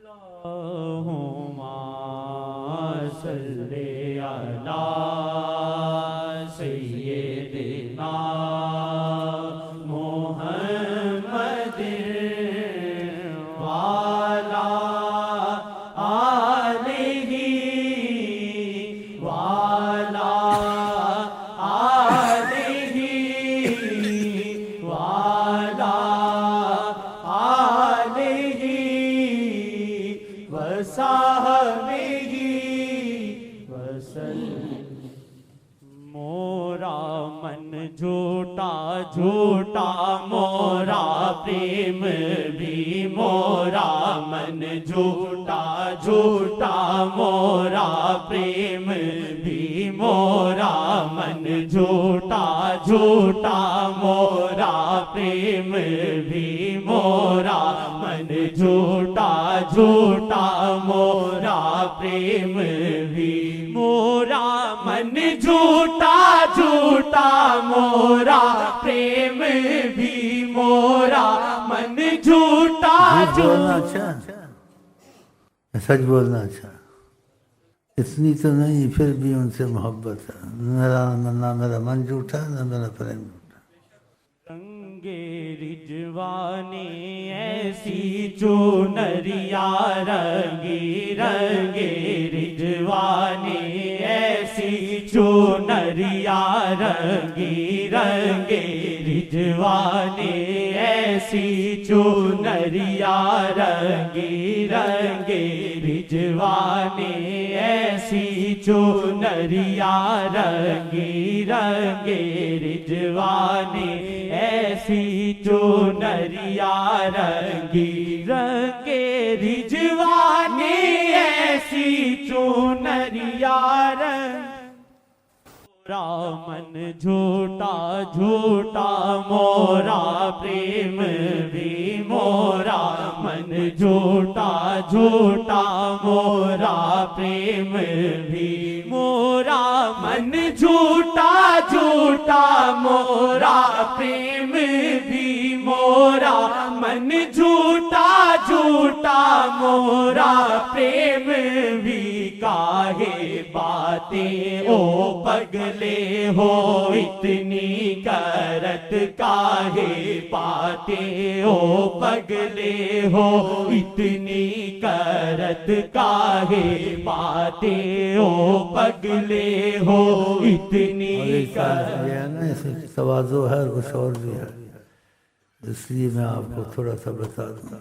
اللہم صلی علی سیدنا محمد وعلی آلہ وعلی آلہ وعلی آلہ وصحبہ وسلم۔ مورا من جھوٹا جھوٹا مورا پریم بھی مورا من جھوٹا جھوٹا مورا پریم بھی مورا من جھوٹا جھوٹا مورا پریم بھی مورا من جھوٹا جھوٹا مورا پریم بھی مورا من جھوٹا جھوٹا مورا پریم بھی مورا من جھوٹا بولنا اچھا، سچ بولنا اچھا، اتنی تو نہیں پھر بھی ان سے محبت ہے، نہ میرا من جھوٹا نہ میرا پریم جھوٹا۔ رنگے رجوانی ایسی چونریا رنگی رنگے رجوانی ایسی چونریا رنگی رنگے رجوانی ایسی چونریا رنگی رنگے رجوانی ایسی چونریا رنگی رنگے رجوانی ایسی چونریا رنگی رنگے رجوانی ایسی چونریا رنگ مورا من جھوٹا جھوٹا مورا پریم بھی مورا من جھوٹا جھوٹا مورا پریم بھی مورا من جھوٹا جھوٹا مورا پریم بھی مورا من جھوٹا جھوٹا مورا پریم بھی کاہے باتیں او پگلے ہو اتنی کرت کاہے باتیں او پگلے ہو اتنی کرت کاہے باتیں او پگلے ہو اتنی کرت۔ یہ ہے نا، اس میں تواضع ہے اور کچھ اور بھی ہے، اس لیے میں آپ کو تھوڑا سا بتا دوں۔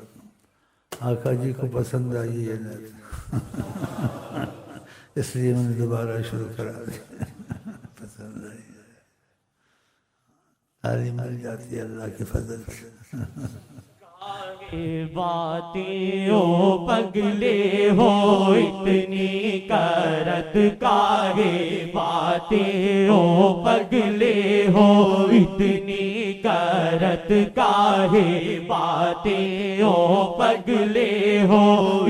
آقا جی کو پسند آئی ہے نا، اس لیے میں نے دوبارہ شروع کرا دیا، پسند آئی ہے، تعلیم مل جاتی ہے اللہ کے فضل سے۔ باتیں او پگلے ہو اتنی کرت کاہے باتیں او پگلے ہو اتنی کرت کاہے باتیں او پگلے ہو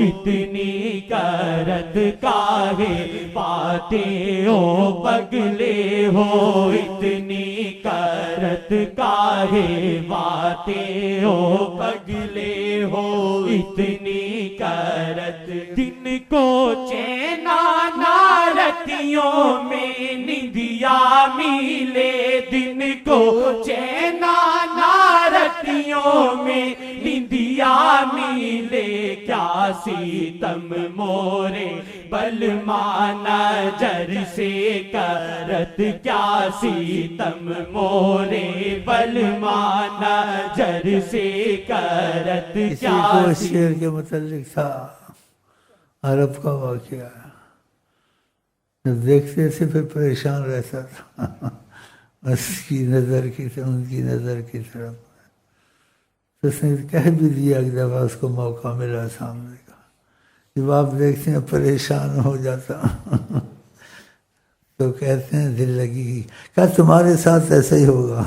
اتنی کرت کاہے باتیں او پگلے ہو اتنی کرت کاہے باتیں او پگلے ہو اتنی کرت۔ دن کو چینا نہ رتیوں میں ندیا ملے دن کو چینا نہ رتیوں میں ندیا ملے کیا ستم مورے بلمانا جر سے کرت کیا ستم مورے بلمانا جر سے کرت اسی کیا کو اس شعر کے متعلق تھا، عرب کا واقعہ، جب دیکھتے تھے پھر پریشان رہتا تھا، اس کی نظر کی ان کی نظر کی طرف۔ تو اس نے کہہ بھی دیا ایک دفعہ، اس کو موقع ملا سامنے کا، جب آپ دیکھتے ہیں پریشان ہو جاتا تو کہتے ہیں دل لگی کیا تمہارے ساتھ ایسا ہی ہوگا۔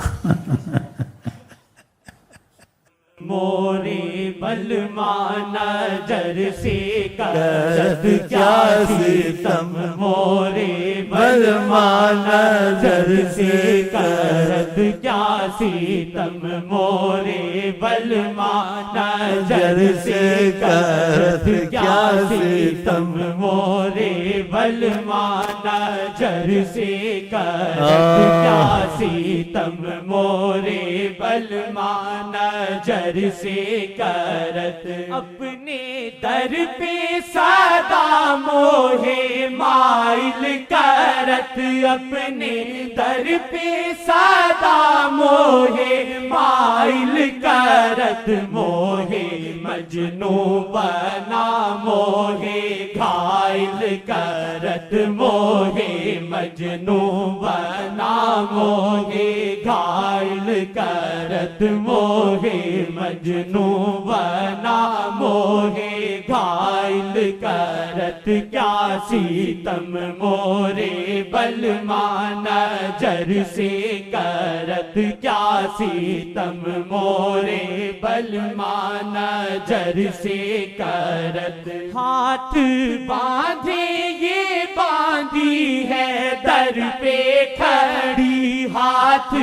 مورے بلمانا جر سے کرت کیا ستم مورے بلمانا جر سے کرت کیا ستم مورے بلما نظر سے کرت کیا ستم مورے بلما نظر سے کرت کیا ستم مورے بلما نظر سے کرت اپنے در پہ سدا موہے مائل کرت اپنے در پہ سدا موہے مائل کرت موہے مجنو بنا موہے گھائل کرت موہے مجنو بنا موہے گھائل کرت موہے مجنو بنا موہے گھائل کرت کیا ستم مورے بلما نظر سے کرت کیا ستم مورے بلما نظر سے کرت ہاتھ باندھے یہ باندھی ہے در پہ کھڑی ہاتھ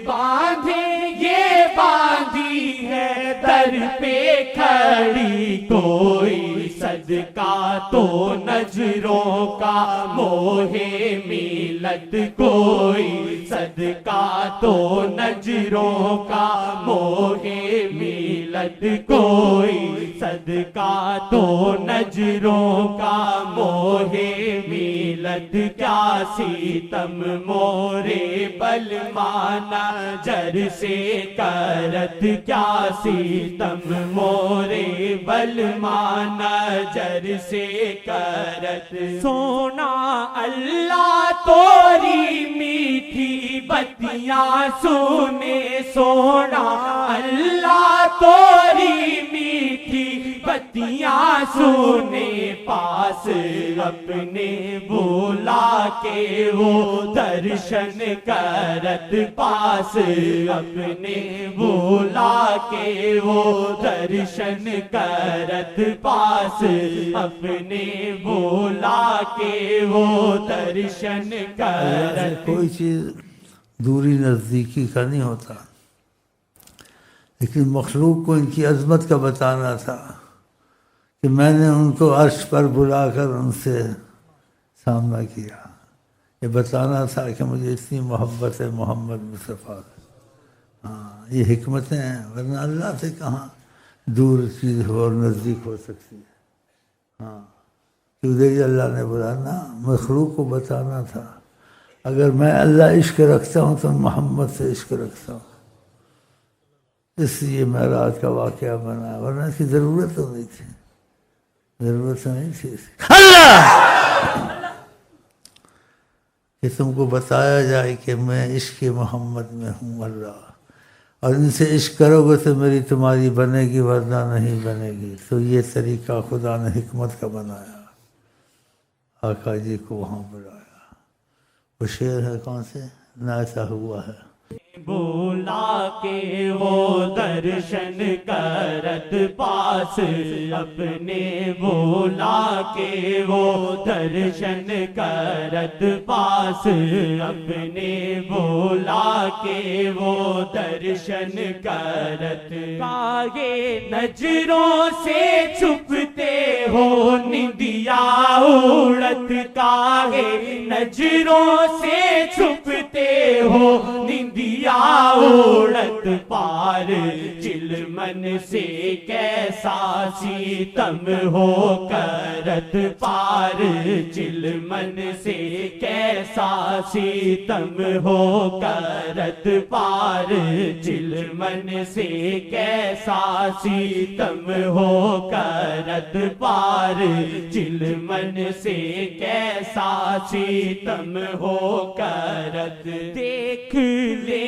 باندھے یہ باندھی ہے در پہ کھڑی کوئی صدقہ تو نظروں کا موہے میلت کوئی صدقہ تو نظروں کا موہے میلت کوئی صدقہ تو نظروں کا موہے میلت کیا ستم مورے بلما نظر سے کرت کیا ستم مورے بلما نظر سے کرت سونا اللہ توری میٹھی بتیاں سونے سونا اللہ توری میٹھی بتیاں سونے پاس اپنے بولا کے وہ درشن کرت پاس اپنے بولا کے وہ درشن کرت پاس اپنے بولا کے وہ درشن کرت کوئی چیز دوری نزدیکی کا نہیں ہوتا، لیکن مخلوق کو ان کی عظمت کا بتانا تھا کہ میں نے ان کو عرش پر بلا کر ان سے سامنا کیا، یہ بتانا تھا کہ مجھے اتنی محبت ہے محمد مصطفیٰ۔ ہاں یہ حکمتیں ہیں، ورنہ اللہ سے کہاں دور چیز ہو اور نزدیک ہو سکتی ہے۔ ہاں ادھر اللہ نے بلانا مخلوق کو بتانا تھا، اگر میں اللہ عشق رکھتا ہوں تو محمد سے عشق رکھتا ہوں، اس لیے معراج کا واقعہ بنا، ورنہ اس کی ضرورت تو نہیں تھی، ضرورت تو نہیں تھی اللہ کہ تم کو بتایا جائے کہ میں عشق محمد میں ہوں اللہ، اور ان سے عشق کرو گے تو میری تمہاری بنے گی ورنہ نہیں بنے گی۔ تو یہ طریقہ خدا نے حکمت کا بنایا، آقا جی کو وہاں بلایا۔ وہ شعر ہے کون سے؟ نہ ایسا ہوا ہے بولا کے وہ درشن کرت پاس اپنے بولا کے وہ درشن کرت پاس اپنے بولا کے وہ درشن کرت کاہے نظروں سے چھپتے ہو نندیا اڑت کاہے نظروں سے چھپتے ہو نندیا اڑت پار چلمن سے کیسا ستم ہو کرت پار چلمن سے کیسا ستم ہو کرت پار چلمن سے کیسا ستم ہو کرت پار چلمن سے کیسا ستم ہو کرت دیکھ لے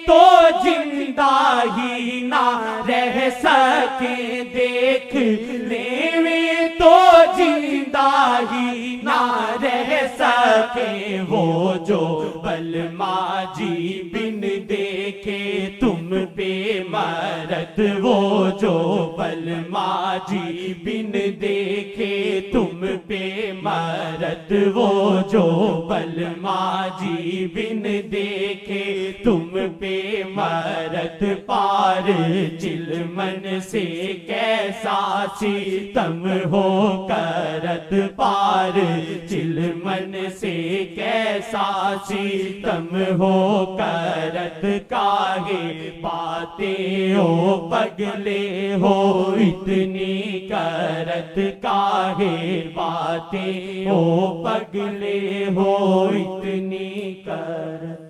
تو زندہ ہی نہ رہ سکے دیکھ لے تو زندہ ہی نہ رہ سکے وہ جو بلما جی بن دیکھے تم پہ مرد وہ جو بلما جی بن دیکھے تم پہ مرد وہ جو بلما جی بن دیکھے تم پہ مرد پار چلمن سے کیسا ستم ہو کرت پار چلمن سے کیسا ستم ہو کرت کاہے باتیں او پگلے ہو اتنی کرت کاہے باتیں او پگلے ہو اتنی کرت